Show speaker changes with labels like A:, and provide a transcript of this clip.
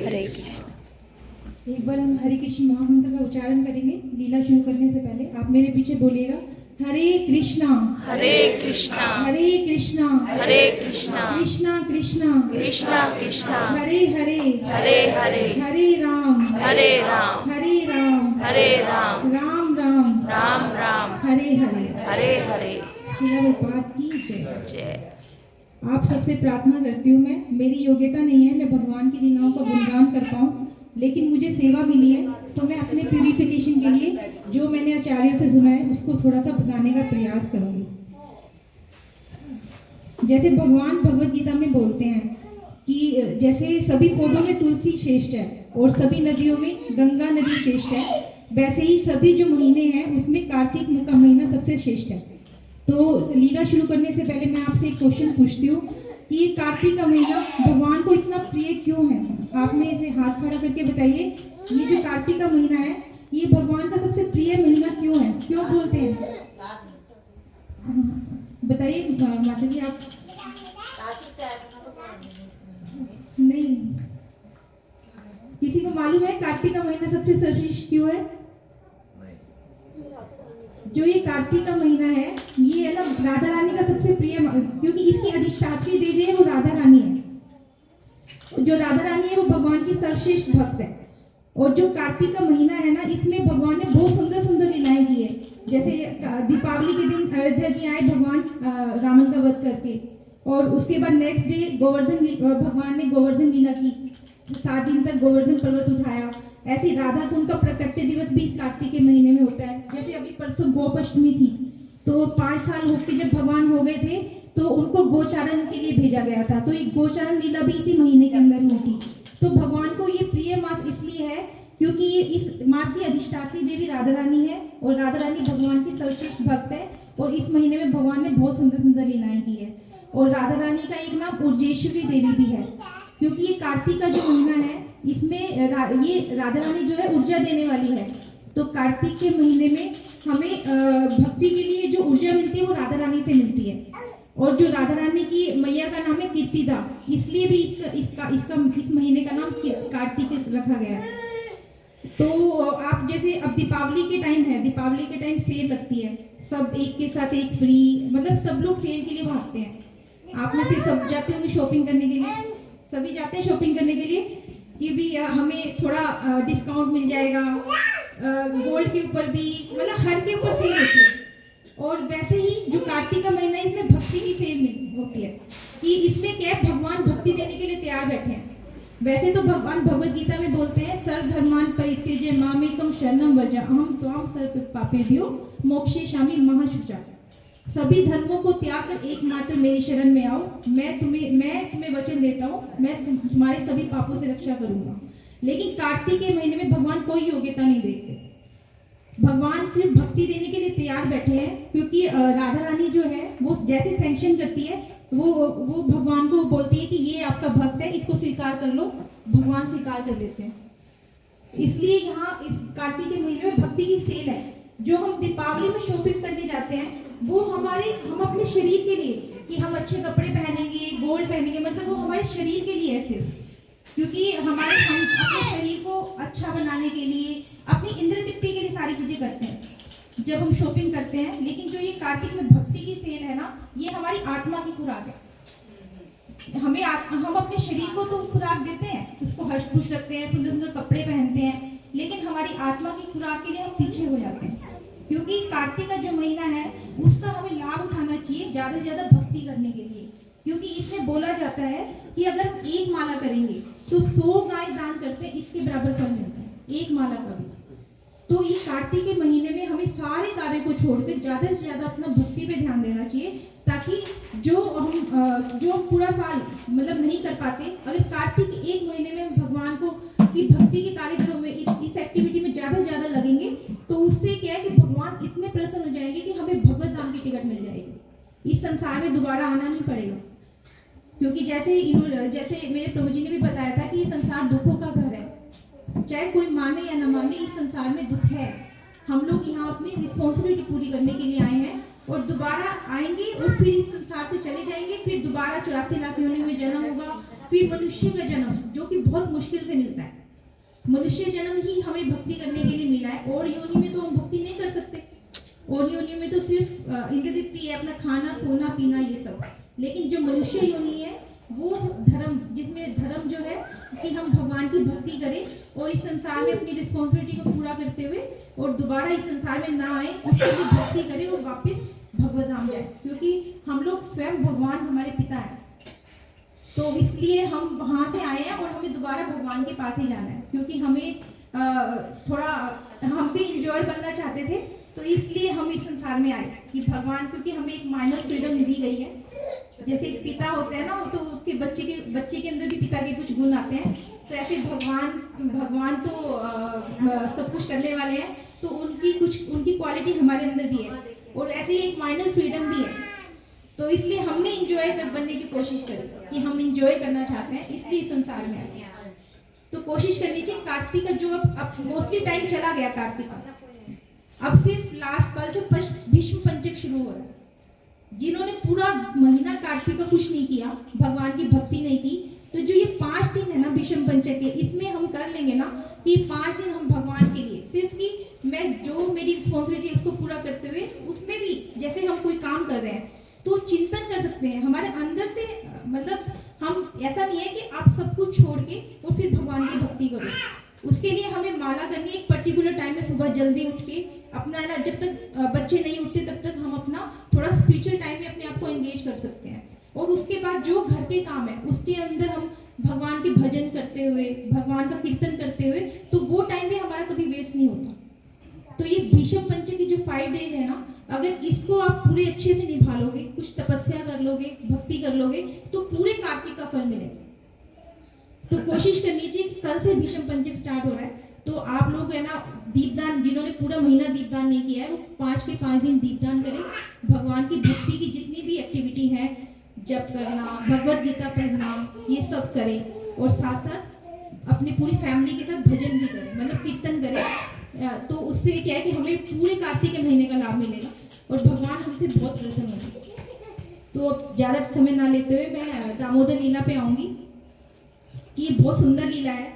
A: हरे कृष्ण।
B: एक बार हम हरे कृष्ण महामंत्र का उच्चारण करेंगे लीला शुरू करने से पहले। आप मेरे पीछे बोलिएगा, हरे कृष्णा
A: हरे कृष्णा
B: हरे कृष्णा
A: हरे कृष्णा
B: कृष्णा कृष्णा
A: कृष्णा कृष्णा
B: हरे हरे
A: हरे हरे
B: हरे राम
A: हरे राम
B: हरे राम
A: हरे राम
B: राम राम
A: राम राम
B: हरे हरे।
A: हरे हरे।
B: श्रील प्रभुपाद की जय।
A: जय।
B: आप सबसे प्रार्थना करती हूँ, मैं मेरी योग्यता नहीं है मैं भगवान की लीलाओं का गुणगान कर पाऊँ, लेकिन मुझे सेवा मिली है तो मैं अपने प्यूरिफिकेशन के लिए जो मैंने आचार्यों से सुना है उसको थोड़ा सा बताने का प्रयास करूंगी। जैसे भगवान भगवत गीता में बोलते हैं कि जैसे सभी पौधों में तुलसी श्रेष्ठ है और सभी नदियों में गंगा नदी श्रेष्ठ है, वैसे ही सभी जो महीने हैं उसमें कार्तिक का महीना सबसे श्रेष्ठ है। तो लीला शुरू करने से पहले मैं आपसे एक क्वेश्चन पूछती हूँ कि ये कार्तिक का महीना भगवान को इतना प्रिय क्यों है? आप में इसे हाथ खड़ा करके बताइए, ये जो कार्तिक का महीना है ये भगवान का सबसे प्रिय महीना क्यों है, क्यों बोलते हैं? बताइए माता जी आप। नहीं, किसी को मालूम है कार्तिक का महीना सबसे श्रेष्ठ क्यों है? जो ये कार्तिक का महीना है ये है ना राधा रानी का सबसे प्रिय, क्योंकि इसकी अधिष्ठात्री देवी है वो राधा रानी है। जो राधा रानी है वो भगवान की सर्वश्रेष्ठ भक्त है। और जो कार्तिक का महीना है ना इसमें भगवान ने बहुत सुंदर सुंदर लीलाएं की है। जैसे दीपावली के दिन अयोध्या जी आए भगवान रावण का वध करके, और उसके बाद नेक्स्ट डे भगवान ने गोवर्धन लीला की, 7 दिन तक गोवर्धन पर्वत उठाया। ऐसे राधा कुंड का प्रकट्य दिवस भी इस कार्तिक के महीने में होता है। जैसे अभी परसों गोपाष्टमी थी तो 5 साल होके जब भगवान हो गए थे तो उनको गोचारण के लिए भेजा गया था, तो एक गोचारण लीला भी इसी महीने के अंदर हुई थी। तो भगवान को ये प्रिय मास इसलिए है क्योंकि ये इस मास की अधिष्ठात्री देवी राधा रानी है और राधा रानी भगवान की सर्वश्रेष्ठ भक्त है। और इस महीने में भगवान ने बहुत सुंदर सुंदर लीलाएं की है। और राधा रानी का एक नाम उर्जेश्वरी देवी भी है, क्योंकि ये कार्तिक का जो महीना है इसमें ये राधा रानी जो है ऊर्जा देने वाली है। तो कार्तिक के महीने में हमें भक्ति के लिए जो ऊर्जा मिलती है वो राधा रानी से मिलती है। और जो राधा रानी की मैया का नाम है कीर्तिदा, इसलिए भी इस महीने का नाम कार्तिक रखा गया है। तो आप जैसे अब दीपावली के टाइम है, दीपावली के टाइम सेल लगती है, सब एक के साथ एक फ्री, मतलब सब लोग सेल के लिए भागते हैं। आप में से सब जाते होंगे शॉपिंग करने के लिए, सभी जाते हैं शॉपिंग करने के लिए कि भी हमें थोड़ा डिस्काउंट मिल जाएगा, गोल्ड के ऊपर भी, मतलब हर के ऊपर सेल होती है। और वैसे ही जो कार्तिक का महीना है इसमें भक्ति की सेल होती है कि इसमें क्या भगवान भक्ति देने के लिए तैयार बैठे हैं। वैसे तो भगवान भगवत गीता में बोलते हैं सर्वधर्मान परित्यज्य मामेकं शरणं व्रज अहं त्वां सर्व पापेभ्यो मोक्षयिष्यामि महाशुचा। सभी धर्मों को त्याग कर एकमात्र मेरी शरण में आओ, मैं तुम्हें वचन देता हूँ मैं तुम्हारे सभी पापों से रक्षा करूंगा। लेकिन कार्तिक के महीने में भगवान कोई योग्यता नहीं देखते, भगवान सिर्फ भक्ति देने के लिए तैयार बैठे हैं। क्योंकि राधा रानी जो है वो जैसे सैंक्शन करती है वो भगवान को बोलती है कि ये आपका भक्त है, इसको स्वीकार कर लो, भगवान स्वीकार कर लेते हैं। इसलिए यहाँ इस कार्तिक के महीने में भक्ति की सेल है। जो हम दीपावली में शॉपिंग करने जाते हैं वो हम अपने शरीर के लिए कि हम अच्छे कपड़े पहनेंगे, गोल्ड पहनेंगे, मतलब वो हमारे शरीर के लिए है सिर्फ, क्योंकि हम अपने शरीर को अच्छा बनाने के लिए, अपनी इंद्र तृप्ति के लिए सारी चीजें करते हैं जब हम शॉपिंग करते हैं। लेकिन जो ये कार्तिक में भक्ति की सेल है ना ये हमारी आत्मा की खुराक है। हम अपने शरीर को तो खुराक देते हैं, उसको हर्ष खुश रखते हैं, सुंदर सुंदर कपड़े पहनते हैं, लेकिन हमारी आत्मा की खुराक के लिए हम पीछे हो जाते हैं। क्योंकि कार्तिक का जो महीना है उसका हमें लाभ उठाना चाहिए ज्यादा से ज्यादा भक्ति करने के लिए। क्योंकि इसमें बोला जाता है कि अगर हम एक माला करेंगे तो 100 गाय दान करते हैं इसके बराबर फल मिलता है, एक माला का भी। तो इस कार्तिक के महीने में हमें सारे कार्य को छोड़कर ज्यादा से ज्यादा अपना भक्ति पे ध्यान देना चाहिए, ताकि जो हम पूरा साल मतलब नहीं कर पाते, अगर कार्तिक के एक महीने में हम भगवान को की भक्ति के कार्यक्रमों में इस एक्टिविटी में ज्यादा से ज्यादा लगेंगे तो उससे क्या है कि भगवान इतने प्रसन्न हो जाएंगे कि हमें भगवत धाम की टिकट मिल जाएगी, इस संसार में दोबारा आना नहीं पड़ेगा। क्योंकि जैसे मेरे प्रभु जी ने भी बताया था कि ये संसार दुखों का घर है, चाहे कोई माने या न माने इस संसार में दुख है। हम लोग यहाँ अपनी रिस्पॉन्सिबिलिटी पूरी करने के लिए आए हैं और दोबारा आएंगे और फिर इस संसार से चले जाएंगे, फिर दोबारा 84 लाख योनियों में जन्म होगा, फिर मनुष्य का जन्म, जो कि बहुत मुश्किल से मिलता है। मनुष्य जन्म ही हमें भक्ति करने के लिए मिला है। और योनि में तो हम भक्ति नहीं कर सकते। और योनि में तो सिर्फ इंद्र तृप्ति है, अपना खाना सोना पीना ये सब। लेकिन जो मनुष्य योनि है वो धर्म, जिसमें धर्म जो है कि हम भगवान की भक्ति करें और इस संसार में अपनी रिस्पॉन्सिबिलिटी को पूरा करते हुए और दोबारा इस संसार में ना आए, उसकी भी भक्ति करें और वापस भगवत धाम जाए। क्योंकि हम लोग स्वयं भगवान हमारे पिता हैं, तो इसलिए हम वहाँ से आए हैं और हमें दोबारा भगवान के पास ही जाना है। क्योंकि हमें थोड़ा हम भी इंजॉय बनना चाहते थे, तो इसलिए हम इस संसार में आए कि भगवान, क्योंकि हमें एक माइनर फ्रीडम दी गई है। जैसे एक पिता होते हैं ना, वो तो उसके बच्चे के अंदर भी पिता के कुछ गुण आते हैं, तो ऐसे भगवान तो सब कुछ करने वाले हैं, तो उनकी क्वालिटी हमारे अंदर भी है और ऐसे ही एक माइनर फ्रीडम भी है। तो इसलिए हमने इंजॉय बनने की कोशिश करी कि हम इंजॉय करना चाहते हैं, इसलिए इस संसार में आए। तो कोशिश करनी चाहिए। कार्तिक का जो अब मोस्टली टाइम चला गया, कार्तिक का अब सिर्फ लास्ट कल जो भीष्म पंचक शुरू हो रहा है, जिन्होंने पूरा महीना कार्तिक का कुछ नहीं किया, भगवान की भक्ति नहीं की, तो जो ये 5 दिन है ना भीष्म पंचक के, इसमें हम कर लेंगे ना कि 5 दिन हम भगवान के लिए सिर्फ कि मैं जो मेरी रिस्पॉन्सिबिलिटी है उसको पूरा करते हुए, उसमें भी जैसे हम कोई काम कर रहे हैं तो चिंतन कर सकते हैं हमारे अंदर से। मतलब हम ऐसा नहीं है कि आप सब कुछ छोड़ के और फिर भगवान की भक्ति करो। उसके लिए हमें माला करनी है एक पर्टिकुलर टाइम में, सुबह जल्दी उठ के अपना है ना, जब तक बच्चे नहीं उठते तब तक हम अपना थोड़ा स्पिरिचुअल टाइम में अपने आप को एंगेज कर सकते हैं। और उसके बाद जो घर के काम है उसके अंदर हम भगवान के भजन करते हुए, भगवान का कीर्तन करते हुए, तो वो टाइम भी हमारा कभी वेस्ट नहीं होता। तो ये भीष्म पंचक की जो 5 डेज है ना, अगर इसको आप पूरे अच्छे से निभा लोगे, कुछ तपस्या कर लोगे, भक्ति कर लोगे, तो पूरे कार्तिक का फल मिलेगा। तो कोशिश करनी चाहिए। कल से भीष्म पंचक स्टार्ट हो रहा है, तो आप लोग है ना दीपदान, जिन्होंने पूरा महीना दीपदान नहीं किया है, वो 5 के 5 दिन दीपदान करें। भगवान की भक्ति की जितनी भी एक्टिविटी है, जप करना, भगवत गीता पढ़ना, ये सब करें। और साथ साथ अपनी पूरी फैमिली के साथ भजन भी करें, मतलब कीर्तन करें। तो उससे क्या है कि हमें पूरे कार्तिक के महीने का लाभ मिलेगा और भगवान हमसे बहुत प्रसन्न होंगे। तो ज़्यादा समय ना लेते हुए मैं दामोदर लीला पे आऊँगी कि ये बहुत सुंदर लीला है।